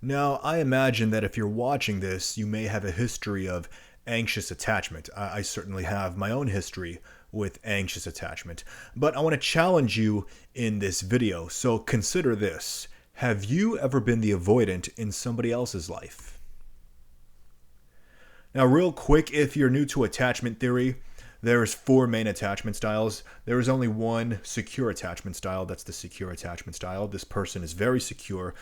Now, I imagine that if you're watching this, you may have a history of anxious attachment. I certainly have my own history with anxious attachment, but I want to challenge you in this video. So consider this. Have you ever been the avoidant in somebody else's life? Now, real quick, if you're new to attachment theory, there's four main attachment styles. There is only one secure attachment style. That's the secure attachment style. This person is very secure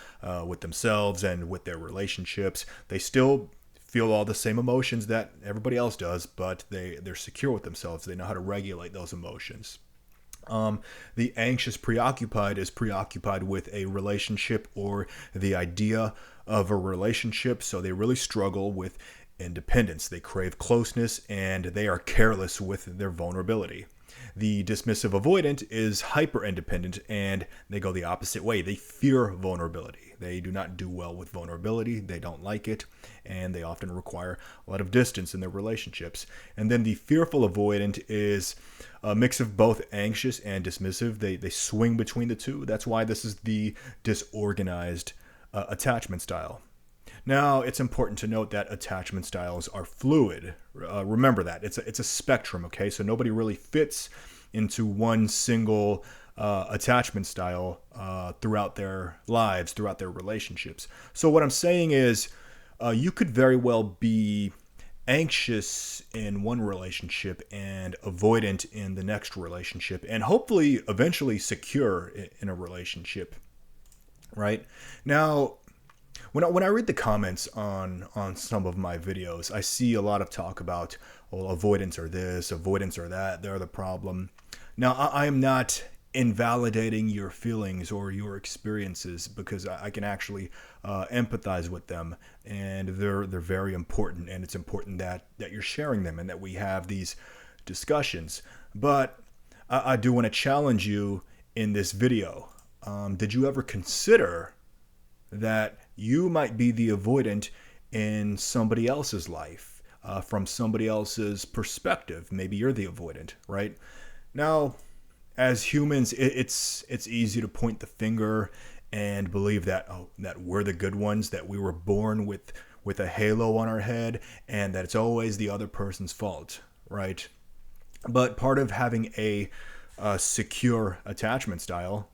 with themselves and with their relationships. They still feel all the same emotions that everybody else does, but they're secure with themselves. They know how to regulate those emotions. The anxious preoccupied is preoccupied with a relationship or the idea of a relationship, so they really struggle with independence. They crave closeness and they are careless with their vulnerability. The dismissive avoidant is hyper independent and they go the opposite way. They fear vulnerability. They do not do well with vulnerability. They don't like it, and they often require a lot of distance in their relationships. And then the fearful avoidant is a mix of both anxious and dismissive. They swing between the two. That's why this is the disorganized attachment style. Now, it's important to note that attachment styles are fluid. Remember that. It's a spectrum, okay? So nobody really fits into one single attachment style throughout their lives, throughout their relationships. So what I'm saying is you could very well be anxious in one relationship and avoidant in the next relationship, and hopefully eventually secure in a relationship, right? Now, when I read the comments on some of my videos, I see a lot of talk about, well, avoidance or this, avoidance or that, they're the problem. Now, I am not invalidating your feelings or your experiences, because I can actually empathize with them, and they're very important, and it's important that you're sharing them and that we have these discussions. But I do want to challenge you in this video. Did you ever consider that you might be the avoidant in somebody else's life, from somebody else's perspective? Maybe you're the avoidant, right? Now, as humans, it's easy to point the finger and believe that that we're the good ones, that we were born with a halo on our head, and that it's always the other person's fault, right? But part of having a secure attachment style,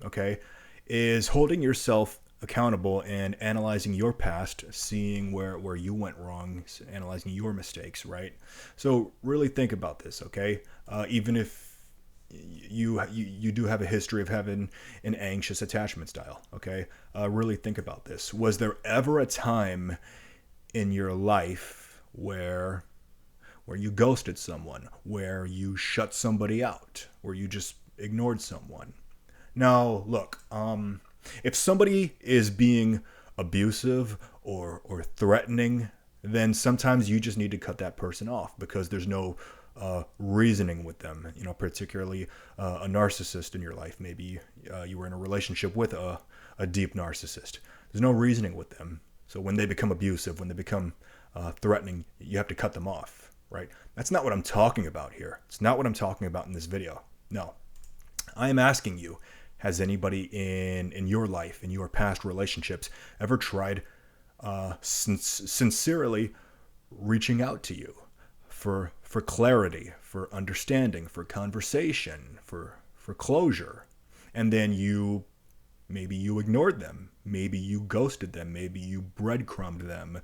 okay, is holding yourself accountable and analyzing your past, seeing where you went wrong, analyzing your mistakes, right? So really think about this, okay? Even if you do have a history of having an anxious attachment style, okay? Really think about this. Was there ever a time in your life where you ghosted someone, where you shut somebody out, where you just ignored someone? Now, look, if somebody is being abusive or threatening, then sometimes you just need to cut that person off, because there's no reasoning with them. You know, particularly a narcissist in your life. Maybe you were in a relationship with a deep narcissist. There's no reasoning with them. So when they become abusive, when they become threatening, you have to cut them off, right? That's not what I'm talking about here. It's not what I'm talking about in this video. No. I am asking you, has anybody in your life, in your past relationships, ever tried sincerely reaching out to you for clarity, for understanding, for conversation, for closure, and then maybe you ignored them, maybe you ghosted them, maybe you breadcrumbed them,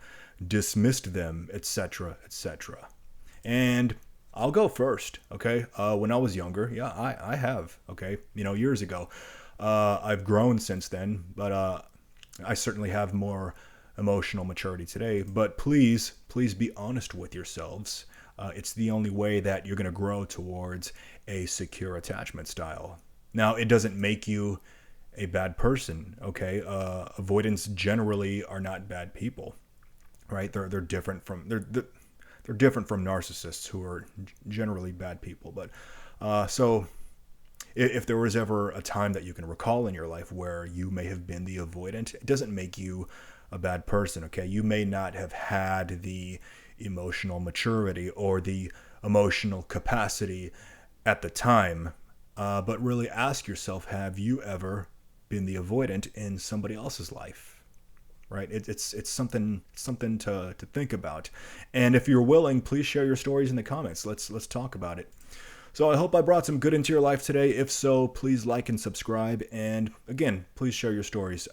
dismissed them, etc., etc. And I'll go first, okay? When I was younger, yeah, I have, okay? You know, years ago. I've grown since then, but I certainly have more emotional maturity today. But please be honest with yourselves. It's the only way that you're going to grow towards a secure attachment style. Now, it doesn't make you a bad person, okay? Avoidants generally are not bad people, right? They're different from they're different from narcissists, who are generally bad people. But so if there was ever a time that you can recall in your life where you may have been the avoidant, it doesn't make you a bad person, okay? You may not have had the emotional maturity or the emotional capacity at the time, but really ask yourself, have you ever been the avoidant in somebody else's life, right? It's something to think about. And if you're willing, please share your stories in the comments. Let's talk about it. So I hope I brought some good into your life today. If so, please like and subscribe. And again, please share your stories,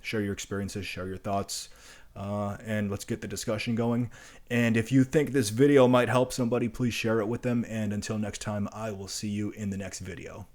share your experiences, share your thoughts, and let's get the discussion going. And if you think this video might help somebody, please share it with them. And until next time, I will see you in the next video.